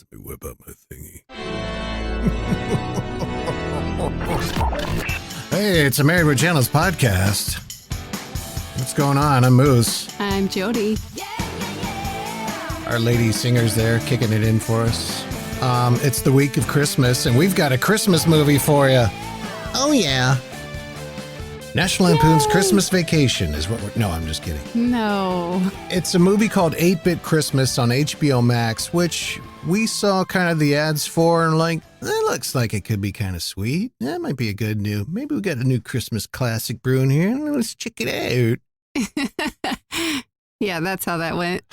Let me whip out my thingy. Hey, it's a Married with Channels podcast. What's going on? I'm Moose. I'm Jody. Our lady singer's there kicking it in for us. It's the week of Christmas, and we've got a Christmas movie for you. Oh, yeah. National Lampoon's Christmas Vacation is what we're... No, I'm just kidding. No. It's a movie called 8-Bit Christmas on HBO Max, which we saw kind of the ads for and like, it looks like it could be kind of sweet. That might be a good new... Maybe we got a new Christmas classic brewing here. Let's check it out. Yeah, that's how that went.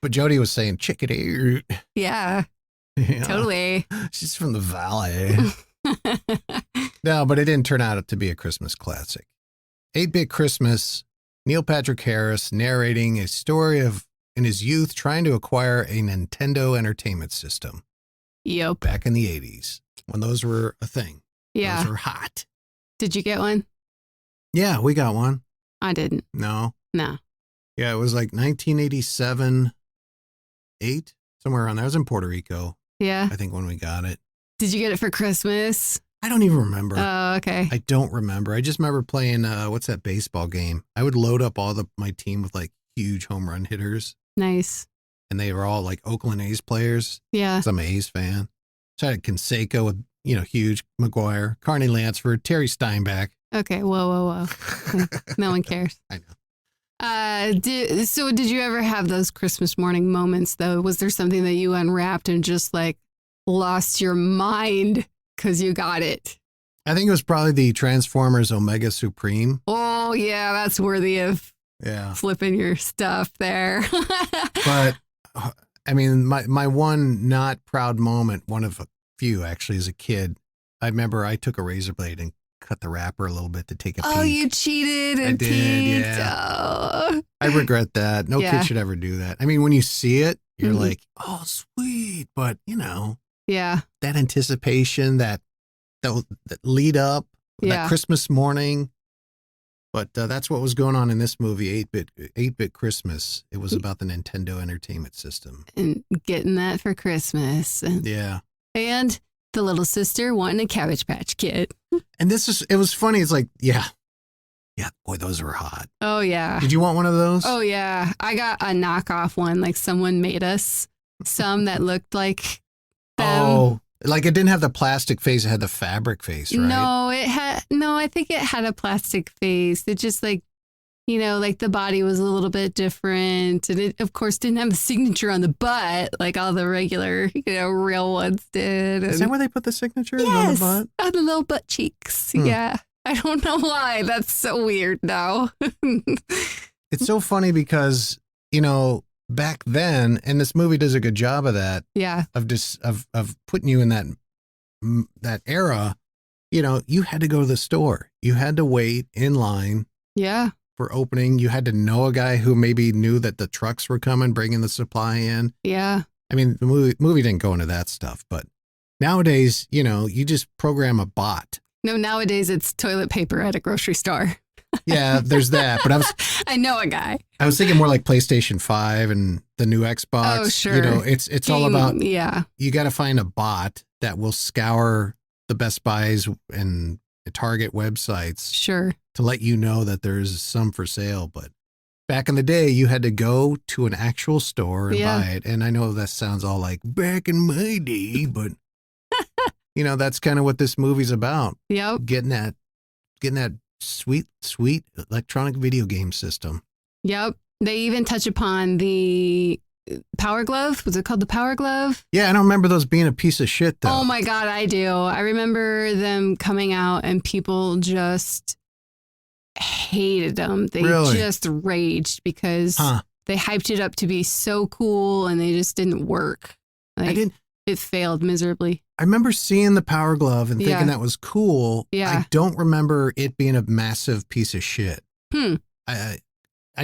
But Jody was saying, check it out. Yeah, totally. She's from the Valley. No, but it didn't turn out to be a Christmas classic. 8-Bit Christmas, Neil Patrick Harris narrating a story of, in his youth, trying to acquire a Nintendo Entertainment System. Yep. Back in the 80s, when those were a thing. Yeah. Those were hot. Did you get one? Yeah, we got one. I didn't. No. No. Yeah, it was like 1987, 8, somewhere around there. I was in Puerto Rico, Yeah. I think, when we got it. Did you get it for Christmas? I don't even remember. Oh, okay. I don't remember. I just remember playing, what's that baseball game? I would load up my team with like huge home run hitters. Nice. And they were all like Oakland A's players. Yeah. 'Cause I'm an A's fan. So I had Canseco with, Huge, McGuire, Carney Lansford, Terry Steinbach. Okay. Whoa. No one cares. I know. So did you ever have those Christmas morning moments though? Was there something that you unwrapped and just like lost your mind because you got it? I think it was probably the Transformers Omega Supreme. Oh yeah, that's worthy of flipping your stuff there. But I mean, my one not proud moment, one of a few actually as a kid, I remember I took a razor blade and cut the wrapper a little bit to take a peek. Oh, you cheated and I did, peeked. yeah. Oh. I regret that. No kid should ever do that. I mean, when you see it, you're Mhm. like, oh, sweet. But, Yeah. that anticipation, that lead up, Yeah. that Christmas morning. But that's what was going on in this movie, 8-Bit Christmas. It was about the Nintendo Entertainment System. And getting that for Christmas. Yeah. And the little sister wanting a Cabbage Patch Kid. And it was funny. It's like, yeah, boy, those were hot. Oh, yeah. Did you want one of those? Oh, yeah. I got a knockoff one. Like someone made us some that looked like them. Oh, like it didn't have the plastic face. It had the fabric face, right? No, I think it had a plastic face. It just like the body was a little bit different. And it, of course, didn't have the signature on the butt like all the regular, real ones did. Is that where they put the signature Yes, on the butt? on the little butt cheeks. Yeah. I don't know why. That's so weird now. It's so funny because, back then, and this movie does a good job of that. Yeah. Of putting you in that era, you had to go to the store. You had to wait in line. Yeah. For opening. You had to know a guy who maybe knew that the trucks were coming, bringing the supply in. Yeah. I mean, the movie didn't go into that stuff, but nowadays, you just program a bot. No, nowadays it's toilet paper at a grocery store. Yeah, there's that. But I know a guy. I was thinking more like PlayStation 5 and the new Xbox. Oh, sure. It's all about, yeah. You got to find a bot that will scour the Best Buys and Target websites. Sure. To let you know that there's some for sale. But back in the day, you had to go to an actual store and buy it. And I know that sounds all like back in my day, but that's kind of what this movie's about. Yep. Getting that sweet electronic video game system. Yep. They even touch upon the Power Glove. Was it called the Power Glove? Yeah, I don't remember those being a piece of shit, though. Oh, my God, I do. I remember them coming out and people just hated them. They just raged because they hyped it up to be so cool and they just didn't work. It failed miserably. I remember seeing the Power Glove and thinking that was cool. Yeah. I don't remember it being a massive piece of shit. I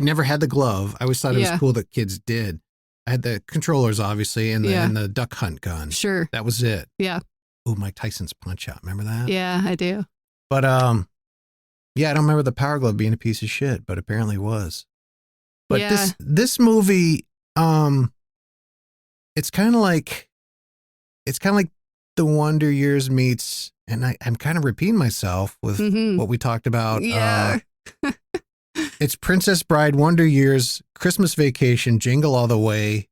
never had the glove. I always thought it was cool that kids did. I had the controllers, obviously, and the duck hunt gun. Sure. That was it. Yeah. Oh, Mike Tyson's Punch Out. Remember that? Yeah, I do. But, I don't remember the Power Glove being a piece of shit, but apparently it was. But this movie, it's kind of like the Wonder Years meets, and I'm kind of repeating myself with what we talked about. Yeah. It's Princess Bride, Wonder Years, Christmas Vacation, Jingle All the Way,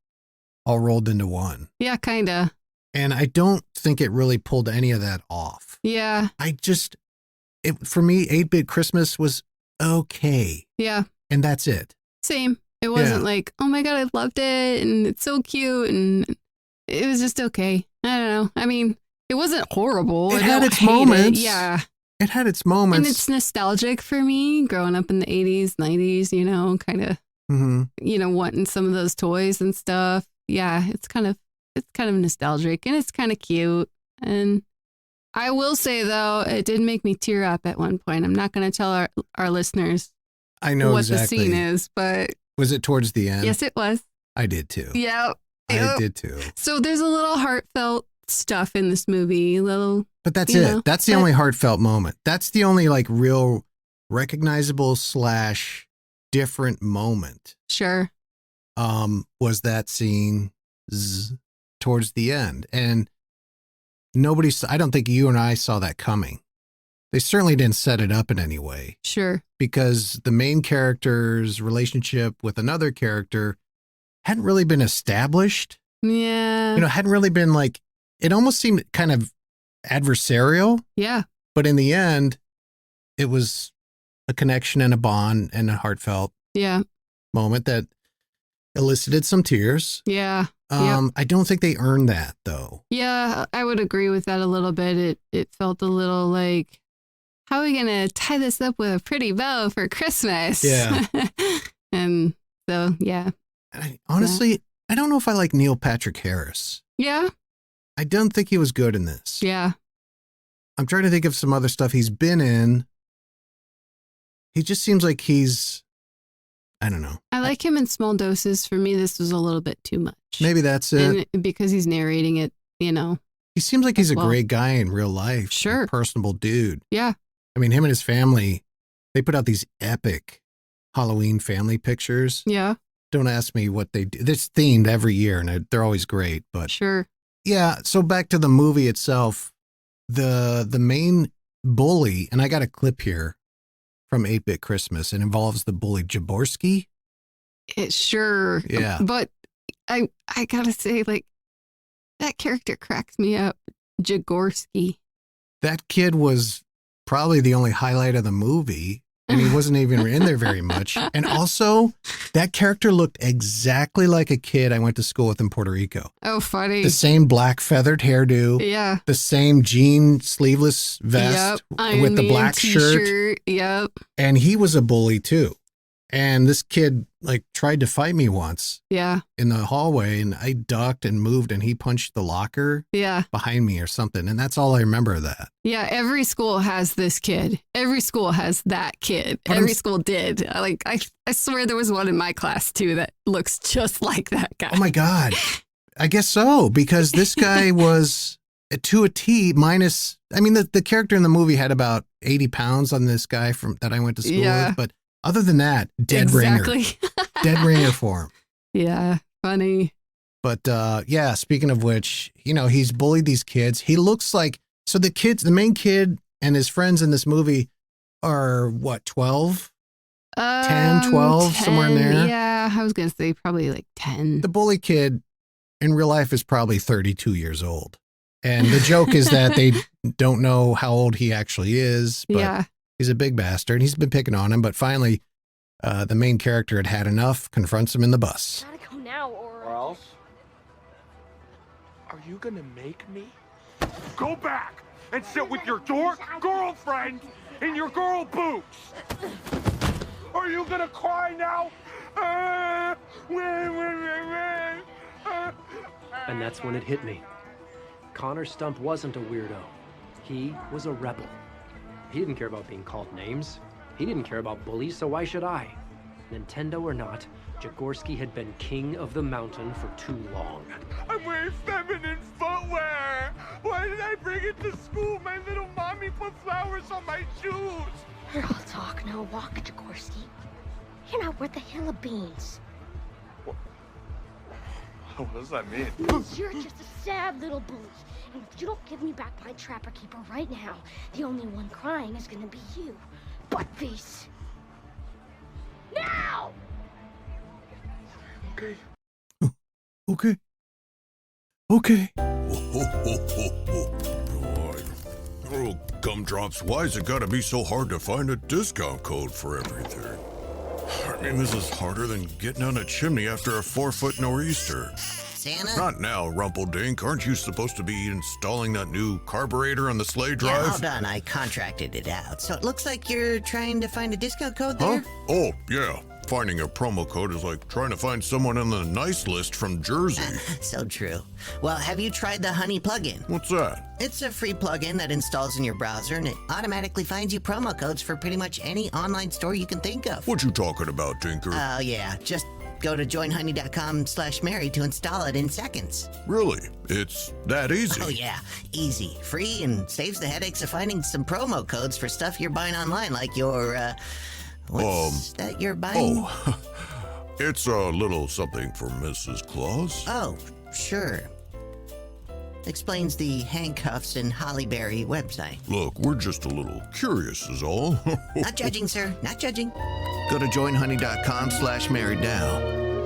all rolled into one. Yeah, kind of. And I don't think it really pulled any of that off. Yeah. For me, 8-Bit Christmas was okay. Yeah. And that's it. Same. It wasn't like, oh my God, I loved it and it's so cute. And it was just okay. I don't know. I mean, it wasn't horrible. It had its moments. Yeah. It had its moments. And it's nostalgic for me growing up in the 80s, 90s, kind of, wanting some of those toys and stuff. Yeah. It's kind of nostalgic and it's kind of cute. And I will say, though, it did make me tear up at one point. I'm not going to tell our listeners I know what exactly. the scene is, but... Was it towards the end? Yes, it was. I did too. Yeah. I did too. So there's a little heartfelt stuff in this movie. But that's it. That's the only heartfelt moment. That's the only real recognizable / different moment. Sure. Was that scene towards the end. And I don't think you and I saw that coming. They certainly didn't set it up in any way. Sure. Because the main character's relationship with another character hadn't really been established. Yeah. Hadn't really been it almost seemed kind of adversarial. Yeah. But in the end, it was a connection and a bond and a heartfelt moment that elicited some tears. Yeah. I don't think they earned that, though. Yeah, I would agree with that a little bit. It felt a little like, how are we going to tie this up with a pretty bow for Christmas? Yeah. And so, yeah. Honestly, I don't know if I like Neil Patrick Harris. Yeah. I don't think he was good in this. Yeah. I'm trying to think of some other stuff he's been in. He just seems like I don't know. I like him in small doses. For me, this was a little bit too much. Maybe that's it. And because he's narrating it, He seems like he's a great guy in real life. Sure. A personable dude. Yeah. I mean, him and his family, they put out these epic Halloween family pictures. Yeah. Don't ask me what they do. It's themed every year, and they're always great. But sure. Yeah. So back to the movie itself, the main bully, and I got a clip here from 8-Bit Christmas. It involves the bully Jaworski. Sure. Yeah. But I gotta say, that character cracks me up. Jaworski. That kid was probably the only highlight of the movie, and he wasn't even in there very much. And also, that character looked exactly like a kid I went to school with in Puerto Rico. Oh, funny. The same black feathered hairdo. Yeah. The same jean sleeveless vest with the black shirt. Yep. And he was a bully too. And this kid tried to fight me once. Yeah. In the hallway, and I ducked and moved, and he punched the locker. Yeah. Behind me or something, and that's all I remember of that. Yeah. Every school has this kid. Every school has that kid. But every school did. I swear there was one in my class too that looks just like that guy. Oh my God. I guess so, because this guy was to a T minus. I mean, the character in the movie had about 80 pounds on this guy that I went to school with, but. Other than that, dead ringer. Dead ringer for him. Yeah, funny. But speaking of which, he's bullied these kids. He looks like, so the main kid and his friends in this movie are what, 12? 10, 12, 10, somewhere in there? Yeah, I was going to say probably 10. The bully kid in real life is probably 32 years old. And the joke is that they don't know how old he actually is. But he's a big bastard. He's been picking on him, but finally, the main character had enough, confronts him in the bus. Gotta go now, or else? Are you gonna make me go back and sit with your dork girlfriend in your girl boots? Are you gonna cry now? And that's when it hit me. Connor Stump wasn't a weirdo. He was a rebel. He didn't care about being called names. He didn't care about bullies, so why should I? Nintendo or not, Jaworski had been king of the mountain for too long. I'm wearing feminine footwear! Why did I bring it to school? My little mommy put flowers on my shoes! You're all talk, no walk, Jaworski. You're not worth a hill of beans. What does that mean? Because you're just a sad little bully. And if you don't give me back my trapper keeper right now, the only one crying is gonna be you. Butt face. Now! Okay. Okay. Okay. Oh, gumdrops, why is it gotta be so hard to find a discount code for everything? I mean, this is harder than getting down a chimney after a 4-foot nor'easter. Santa? Not now, Rumpeldink. Aren't you supposed to be installing that new carburetor on the sleigh drive? Yeah, hold on. I contracted it out. So it looks like you're trying to find a discount code there? Huh? Oh, yeah. Finding a promo code is like trying to find someone on the nice list from Jersey. So true. Well, have you tried the Honey plugin? What's that? It's a free plugin that installs in your browser, and it automatically finds you promo codes for pretty much any online store you can think of. What you talking about, Tinker? Oh, yeah. Just go to joinhoney.com/Mary to install it in seconds. Really? It's that easy? Oh, yeah. Easy. Free, and saves the headaches of finding some promo codes for stuff you're buying online, like your, what's that you're buying? Oh, it's a little something for Mrs. Claus. Oh, sure. Explains the Handcuffs and Hollyberry website. Look, we're just a little curious is all. Not judging, sir. Not judging. Go to joinhoney.com/Mary now.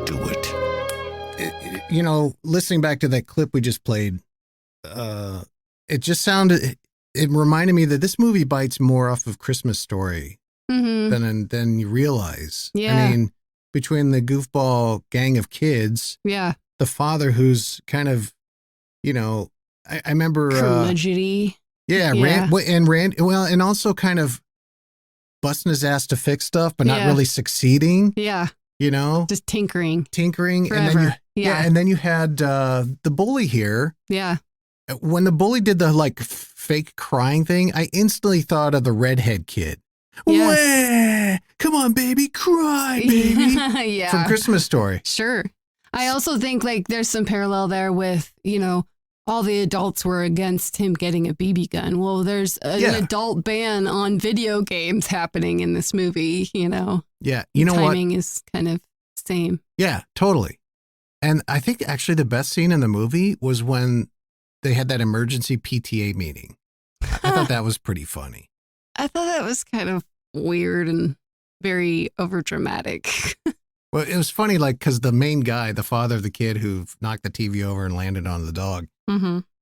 Do it. You know, listening back to that clip we just played, it just sounded, it reminded me that this movie bites more off of Christmas Story than you realize. Yeah. I mean, between the goofball gang of kids, Yeah. the father who's kind of, you know, I remember, Curmudgeony. yeah, Yeah. and also kind of busting his ass to fix stuff, but not Yeah. really succeeding, Yeah. you know, Just tinkering. tinkering. Forever. And then Yeah. and then you had the bully here. Yeah. When the bully did the like fake crying thing, I instantly thought of the redhead kid. Yes. Wah! Come on, baby, cry, baby. Yeah. From Christmas Story. Sure. I also think like there's some parallel there with, you know, all the adults were against him getting a BB gun. Well, there's an adult ban on video games happening in this movie, you know. Yeah. You know what? Timing is kind of same. Yeah, totally. And I think actually the best scene in the movie was when they had that emergency PTA meeting. I thought that was pretty funny. I thought that was kind of weird and very overdramatic. Well, it was funny, like, because the main guy, the father of the kid who knocked the TV over and landed on the dog,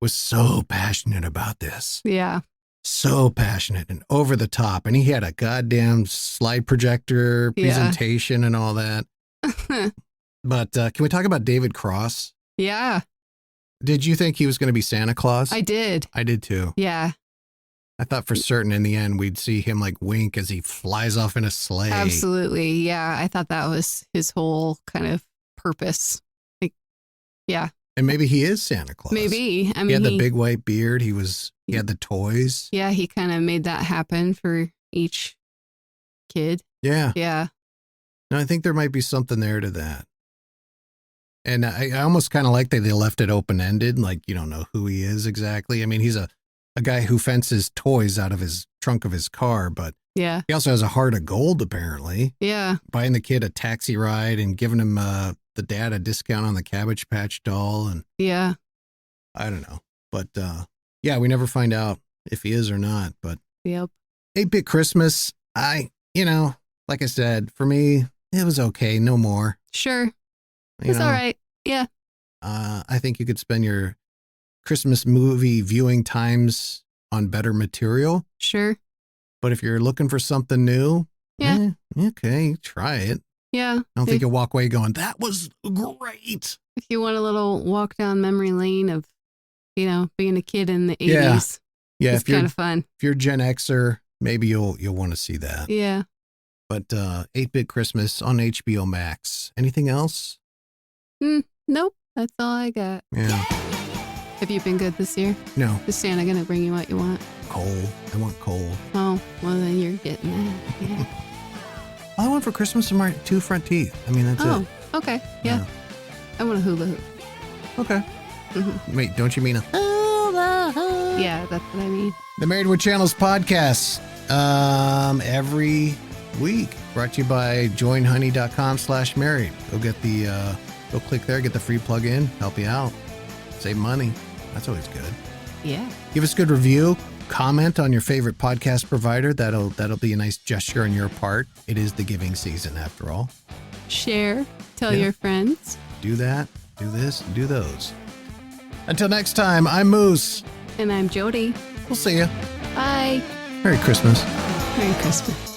was so passionate about this. Yeah. So passionate and over the top. And he had a goddamn slide projector presentation and all that. But can we talk about David Cross? Yeah. Did you think he was going to be Santa Claus? I did. I did too. Yeah. I thought for certain in the end we'd see him like wink as he flies off in a sleigh. Absolutely. Yeah. I thought that was his whole kind of purpose. Like, yeah. And maybe he is Santa Claus. Maybe. I mean, he had the big white beard. He had the toys. Yeah. He kind of made that happen for each kid. Yeah. Yeah. No, I think there might be something there to that. And I almost kind of like that they left it open-ended. Like, you don't know who he is exactly. I mean, he's a guy who fences toys out of his trunk of his car, but yeah, he also has a heart of gold, apparently. Yeah. Buying the kid a taxi ride and giving him the dad a discount on the Cabbage Patch doll. And yeah, I don't know. But yeah, we never find out if he is or not. But yep. 8-Bit Christmas, like I said, for me, it was okay. No more. Sure. It's all right. Yeah. I think you could spend your Christmas movie viewing times on better material. Sure. But if you're looking for something new, yeah, okay, try it. Yeah. I don't think you'll walk away going, that was great. If you want a little walk down memory lane of, being a kid in the 80s. Yeah. It's kind of fun. If you're Gen Xer, maybe you'll want to see that. Yeah. But 8-Bit Christmas on HBO Max. Anything else? Nope. That's all I got. Yeah. Have you been good this year? No. Is Santa going to bring you what you want? Coal. I want coal. Oh, well, then you're getting it. Yeah. All I want for Christmas are my 2 front teeth. I mean, that's it. Oh, okay. Yeah. I want a hula hoop. Okay. Mm-hmm. Wait, don't you mean a hula hoop? Yeah, that's what I mean. The Married with Channels podcast every week, brought to you by joinhoney.com/married. Go get the Go click there, get the free plug-in, help you out. Save money. That's always good. Yeah. Give us a good review. Comment on your favorite podcast provider. That'll be a nice gesture on your part. It is the giving season after all. Share. Tell your friends. Do that. Do this. Do those. Until next time, I'm Moose. And I'm Jody. We'll see you. Bye. Merry Christmas. Merry Christmas.